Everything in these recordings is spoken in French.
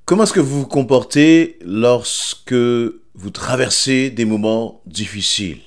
Comment est-ce que vous vous comportez lorsque vous traversez des moments difficiles?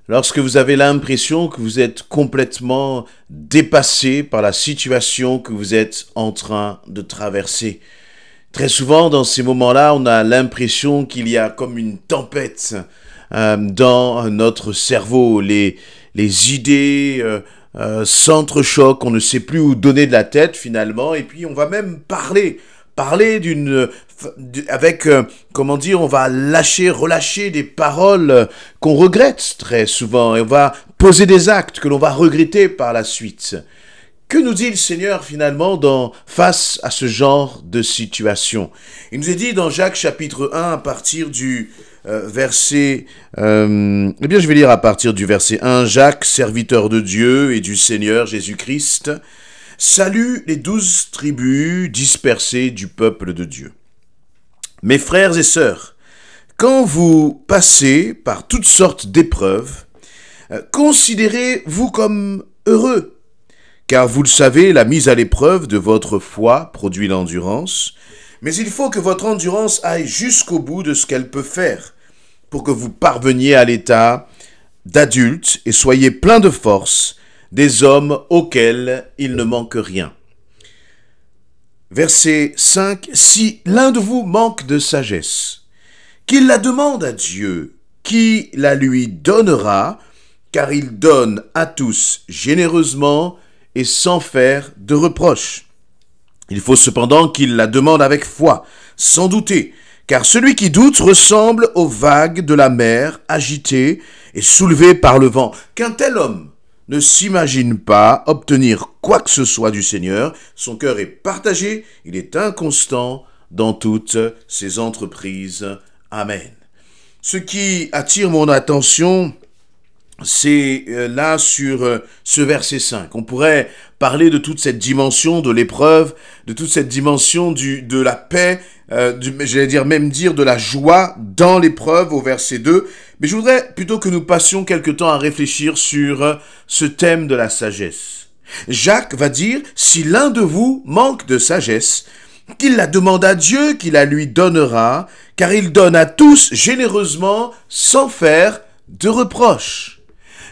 Lorsque vous avez l'impression que vous êtes complètement dépassé par la situation que vous êtes en train de traverser. Très souvent, dans ces moments-là, on a l'impression qu'il y a comme une tempête dans notre cerveau. Les idées s'entrechoquent, on ne sait plus où donner de la tête finalement, et puis on va même parler avec, comment dire, on va relâcher des paroles qu'on regrette très souvent, et on va poser des actes que l'on va regretter par la suite. Que nous dit le Seigneur finalement face à ce genre de situation? Il nous est dit dans Jacques chapitre 1 à partir du verset... eh bien je vais lire à partir du verset 1. Jacques, serviteur de Dieu et du Seigneur Jésus-Christ, salue les 12 tribus dispersées du peuple de Dieu. Mes frères et sœurs, quand vous passez par toutes sortes d'épreuves, considérez-vous comme heureux. Car vous le savez, la mise à l'épreuve de votre foi produit l'endurance, mais il faut que votre endurance aille jusqu'au bout de ce qu'elle peut faire, pour que vous parveniez à l'état d'adulte et soyez plein de force, des hommes auxquels il ne manque rien. Verset 5. Si l'un de vous manque de sagesse, qu'il la demande à Dieu, qui la lui donnera, car il donne à tous généreusement et sans faire de reproche. Il faut cependant qu'il la demande avec foi, sans douter, car celui qui doute ressemble aux vagues de la mer agitées et soulevées par le vent. Qu'un tel homme ne s'imagine pas obtenir quoi que ce soit du Seigneur, son cœur est partagé, il est inconstant dans toutes ses entreprises. Amen. Ce qui attire mon attention, c'est là sur ce verset 5. On pourrait parler de toute cette dimension de l'épreuve, de toute cette dimension de la paix, de la joie dans l'épreuve au verset 2. Mais je voudrais plutôt que nous passions quelque temps à réfléchir sur ce thème de la sagesse. Jacques va dire, si l'un de vous manque de sagesse, qu'il la demande à Dieu, qu'il la lui donnera, car il donne à tous généreusement sans faire de reproches.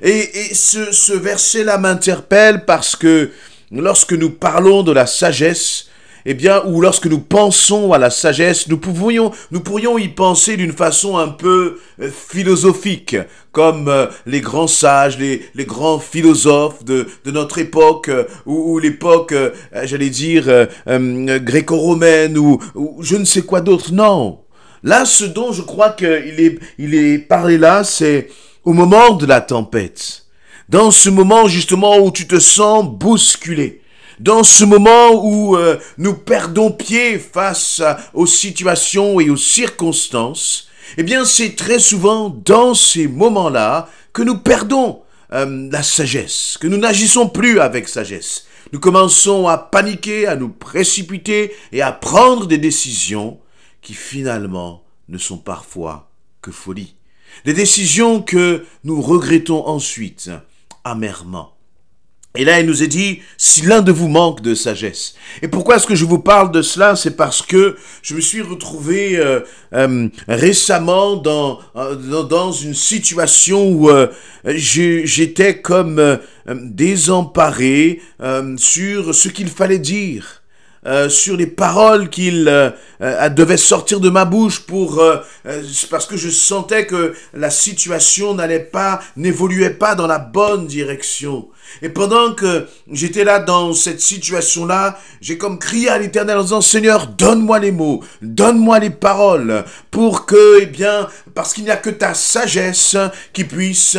Et ce verset-là m'interpelle parce que lorsque nous parlons de la sagesse, eh bien, ou lorsque nous pensons à la sagesse, nous pourrions y penser d'une façon un peu philosophique, comme les grands sages, les grands philosophes de notre époque, ou l'époque, gréco-romaine, ou je ne sais quoi d'autre. Non. Là, ce dont je crois qu'il est parlé là, c'est au moment de la tempête, dans ce moment justement où tu te sens bousculé, dans ce moment où nous perdons pied face aux situations et aux circonstances, eh bien c'est très souvent dans ces moments-là que nous perdons la sagesse, que nous n'agissons plus avec sagesse. Nous commençons à paniquer, à nous précipiter et à prendre des décisions qui finalement ne sont parfois que folie. Des décisions que nous regrettons ensuite, amèrement. Et là, il nous est dit, si l'un de vous manque de sagesse. Et pourquoi est-ce que je vous parle de cela? C'est parce que je me suis retrouvé récemment dans une situation où j'étais comme désemparé sur ce qu'il fallait dire. Sur les paroles qu'il devait sortir de ma bouche parce que je sentais que la situation n'évoluait pas dans la bonne direction. Et pendant que j'étais là dans cette situation-là, j'ai comme crié à l'Éternel en disant, Seigneur, donne-moi les mots, donne-moi les paroles, pour que, parce qu'il n'y a que ta sagesse qui puisse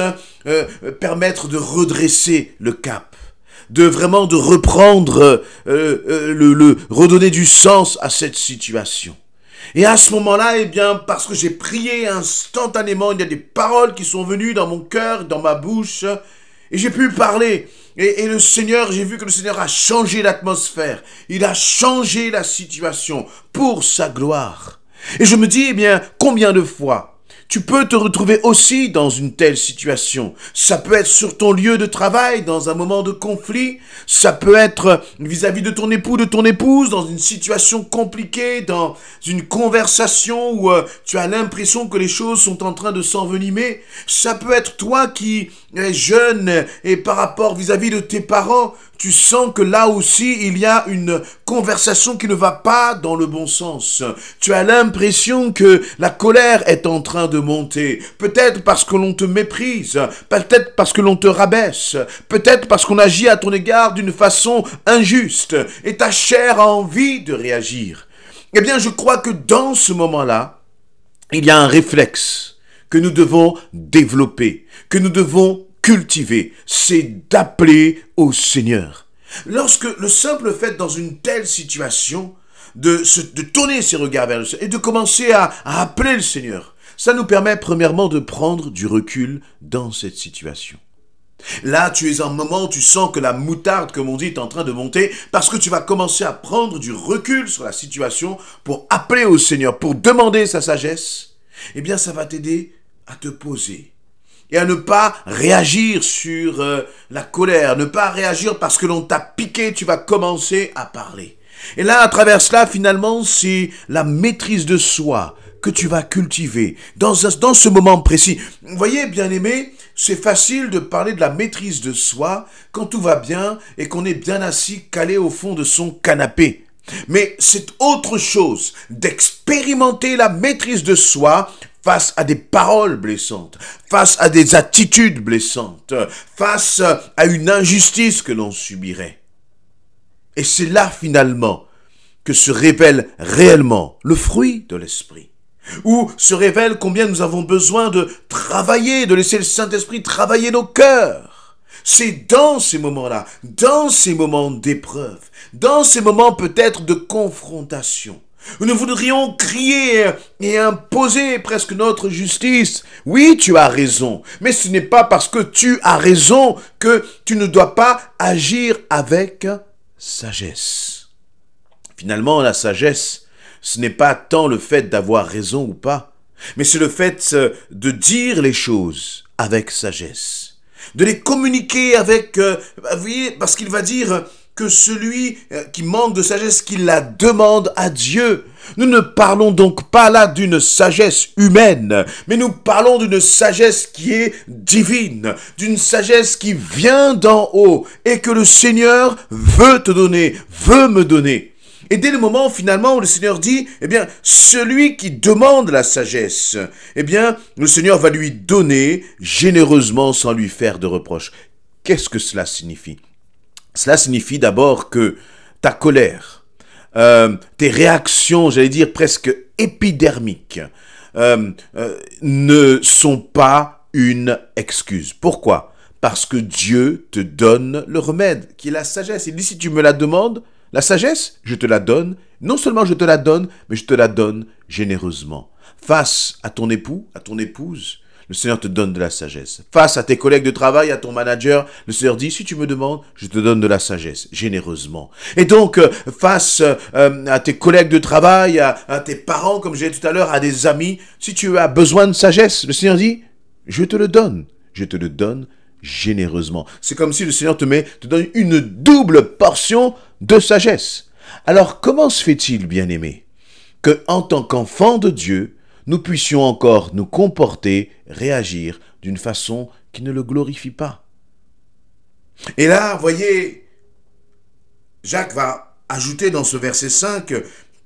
permettre de redresser le cap. De reprendre, redonner du sens à cette situation. Et à ce moment-là, parce que j'ai prié instantanément, il y a des paroles qui sont venues dans mon cœur, dans ma bouche, et j'ai pu parler. Et le Seigneur, j'ai vu que le Seigneur a changé l'atmosphère. Il a changé la situation pour sa gloire. Et je me dis, combien de fois Tu peux te retrouver aussi dans une telle situation. Ça peut être sur ton lieu de travail, dans un moment de conflit. Ça peut être vis-à-vis de ton époux, de ton épouse, dans une situation compliquée, dans une conversation où tu as l'impression que les choses sont en train de s'envenimer. Ça peut être toi qui es jeune et par rapport vis-à-vis de tes parents, tu sens que là aussi, il y a une conversation qui ne va pas dans le bon sens. Tu as l'impression que la colère est en train de monter. Peut-être parce que l'on te méprise. Peut-être parce que l'on te rabaisse. Peut-être parce qu'on agit à ton égard d'une façon injuste. Et ta chair a envie de réagir. Eh bien, je crois que dans ce moment-là, il y a un réflexe que nous devons développer, que nous devons cultiver, c'est d'appeler au Seigneur. Lorsque le simple fait dans une telle situation de tourner ses regards vers le Seigneur et de commencer à appeler le Seigneur, ça nous permet premièrement de prendre du recul dans cette situation. Là, tu es en un moment où tu sens que la moutarde, comme on dit, est en train de monter parce que tu vas commencer à prendre du recul sur la situation pour appeler au Seigneur, pour demander sa sagesse. Eh bien, ça va t'aider à te poser et à ne pas réagir sur la colère, ne pas réagir parce que l'on t'a piqué, tu vas commencer à parler. Et là, à travers cela, finalement, c'est la maîtrise de soi que tu vas cultiver dans ce moment précis. Vous voyez, bien-aimés, c'est facile de parler de la maîtrise de soi quand tout va bien et qu'on est bien assis, calé au fond de son canapé. Mais c'est autre chose d'expérimenter la maîtrise de soi face à des paroles blessantes, face à des attitudes blessantes, face à une injustice que l'on subirait. Et c'est là finalement que se révèle réellement le fruit de l'esprit, où se révèle combien nous avons besoin de travailler, de laisser le Saint-Esprit travailler nos cœurs. C'est dans ces moments-là, dans ces moments d'épreuve, dans ces moments peut-être de confrontation, où nous voudrions crier et imposer presque notre justice. Oui, tu as raison, mais ce n'est pas parce que tu as raison que tu ne dois pas agir avec sagesse. Finalement, la sagesse, ce n'est pas tant le fait d'avoir raison ou pas, mais c'est le fait de dire les choses avec sagesse, de les communiquer avec, vous voyez, parce qu'il va dire que celui qui manque de sagesse, qu'il la demande à Dieu. Nous ne parlons donc pas là d'une sagesse humaine, mais nous parlons d'une sagesse qui est divine, d'une sagesse qui vient d'en haut et que le Seigneur veut te donner, veut me donner. Et dès le moment finalement où le Seigneur dit, eh bien, celui qui demande la sagesse, eh bien, le Seigneur va lui donner généreusement sans lui faire de reproches. Qu'est-ce que cela signifie? Cela signifie d'abord que ta colère, tes réactions, j'allais dire presque épidermiques, ne sont pas une excuse. Pourquoi? Parce que Dieu te donne le remède, qui est la sagesse. Il dit, si tu me la demandes, la sagesse, je te la donne. Non seulement je te la donne, mais je te la donne généreusement. Face à ton époux, à ton épouse, le Seigneur te donne de la sagesse. Face à tes collègues de travail, à ton manager, le Seigneur dit, si tu me demandes, je te donne de la sagesse, généreusement. Et donc, face à tes collègues de travail, à tes parents, comme j'ai dit tout à l'heure, à des amis, si tu as besoin de sagesse, le Seigneur dit, je te le donne généreusement. C'est comme si le Seigneur te donne une double portion de sagesse. Alors, comment se fait-il, bien-aimé, que en tant qu'enfant de Dieu, nous puissions encore nous comporter, réagir d'une façon qui ne le glorifie pas? Et là, vous voyez, Jacques va ajouter dans ce verset 5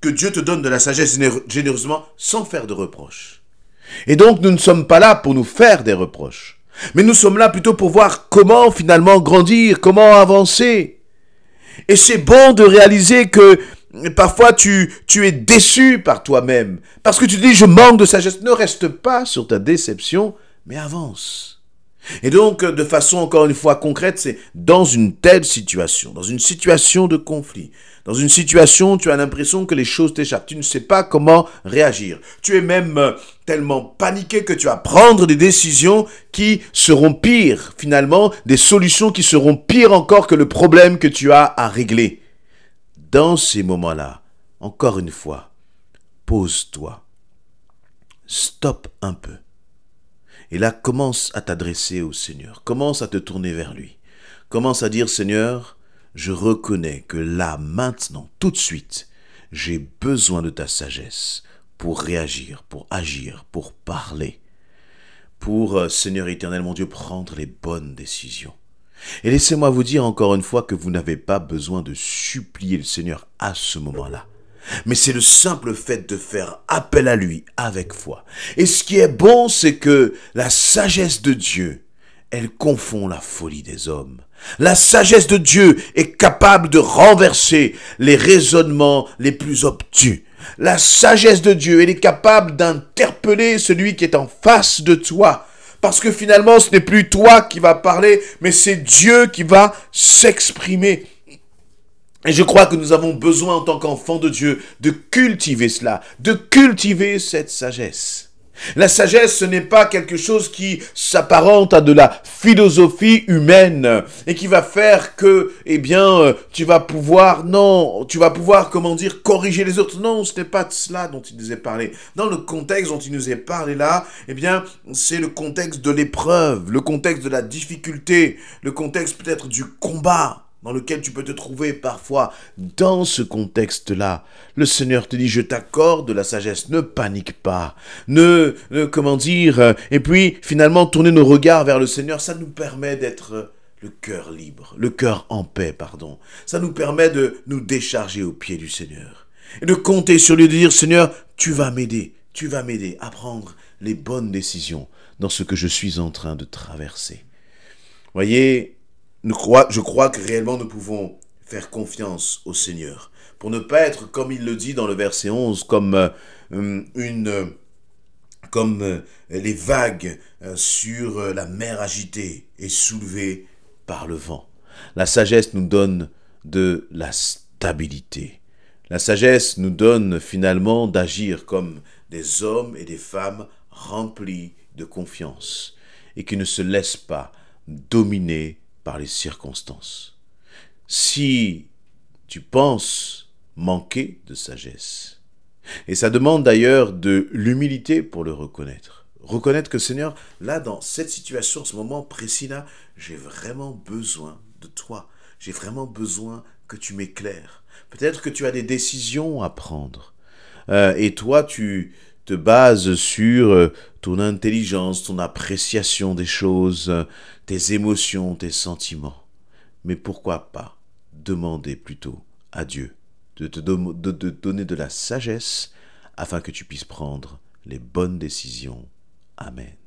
que Dieu te donne de la sagesse généreusement sans faire de reproches. Et donc, nous ne sommes pas là pour nous faire des reproches, mais nous sommes là plutôt pour voir comment finalement grandir, comment avancer. Et c'est bon de réaliser que parfois tu es déçu par toi-même, parce que tu te dis je manque de sagesse. Ne reste pas sur ta déception, mais avance. Et donc, de façon encore une fois concrète, c'est dans une telle situation, dans une situation de conflit, dans une situation où tu as l'impression que les choses t'échappent, tu ne sais pas comment réagir. Tu es même tellement paniqué que tu vas prendre des décisions qui seront pires, finalement, des solutions qui seront pires encore que le problème que tu as à régler. Dans ces moments-là, encore une fois, pose-toi, stoppe un peu Et là, commence à t'adresser au Seigneur. Commence à te tourner vers lui. Commence à dire, Seigneur, je reconnais que là, maintenant, tout de suite, j'ai besoin de ta sagesse pour réagir, pour agir, pour parler, pour, Seigneur éternel, mon Dieu, prendre les bonnes décisions. Et laissez-moi vous dire encore une fois que vous n'avez pas besoin de supplier le Seigneur à ce moment-là. Mais c'est le simple fait de faire appel à lui avec foi. Et ce qui est bon, c'est que la sagesse de Dieu, elle confond la folie des hommes. La sagesse de Dieu est capable de renverser les raisonnements les plus obtus. La sagesse de Dieu, elle est capable d'interpeller celui qui est en face de toi. Parce que finalement, ce n'est plus toi qui vas parler, mais c'est Dieu qui va s'exprimer. Et je crois que nous avons besoin en tant qu'enfants de Dieu de cultiver cela, de cultiver cette sagesse. La sagesse, ce n'est pas quelque chose qui s'apparente à de la philosophie humaine et qui va faire que, tu vas pouvoir, corriger les autres. Non, ce n'est pas de cela dont il nous est parlé. Dans le contexte dont il nous est parlé là, c'est le contexte de l'épreuve, le contexte de la difficulté, le contexte peut-être du combat dans lequel tu peux te trouver parfois. Dans ce contexte-là, le Seigneur te dit, je t'accorde de la sagesse, ne panique pas, et puis finalement tourner nos regards vers le Seigneur, ça nous permet d'être le cœur libre, le cœur en paix, pardon. Ça nous permet de nous décharger aux pieds du Seigneur et de compter sur lui, de dire, Seigneur, tu vas m'aider à prendre les bonnes décisions dans ce que je suis en train de traverser. Voyez, je crois que réellement nous pouvons faire confiance au Seigneur pour ne pas être, comme il le dit dans le verset 11, comme les vagues sur la mer agitée et soulevée par le vent. La sagesse nous donne de la stabilité. La sagesse nous donne finalement d'agir comme des hommes et des femmes remplis de confiance et qui ne se laissent pas dominer par les circonstances. Si tu penses manquer de sagesse, et ça demande d'ailleurs de l'humilité pour le reconnaître. Reconnaître que Seigneur, là dans cette situation, ce moment précis-là, j'ai vraiment besoin de toi. J'ai vraiment besoin que tu m'éclaires. Peut-être que tu as des décisions à prendre. Et toi, tu te bases sur ton intelligence, ton appréciation des choses, tes émotions, tes sentiments. Mais pourquoi pas demander plutôt à Dieu de te donner de la sagesse afin que tu puisses prendre les bonnes décisions. Amen.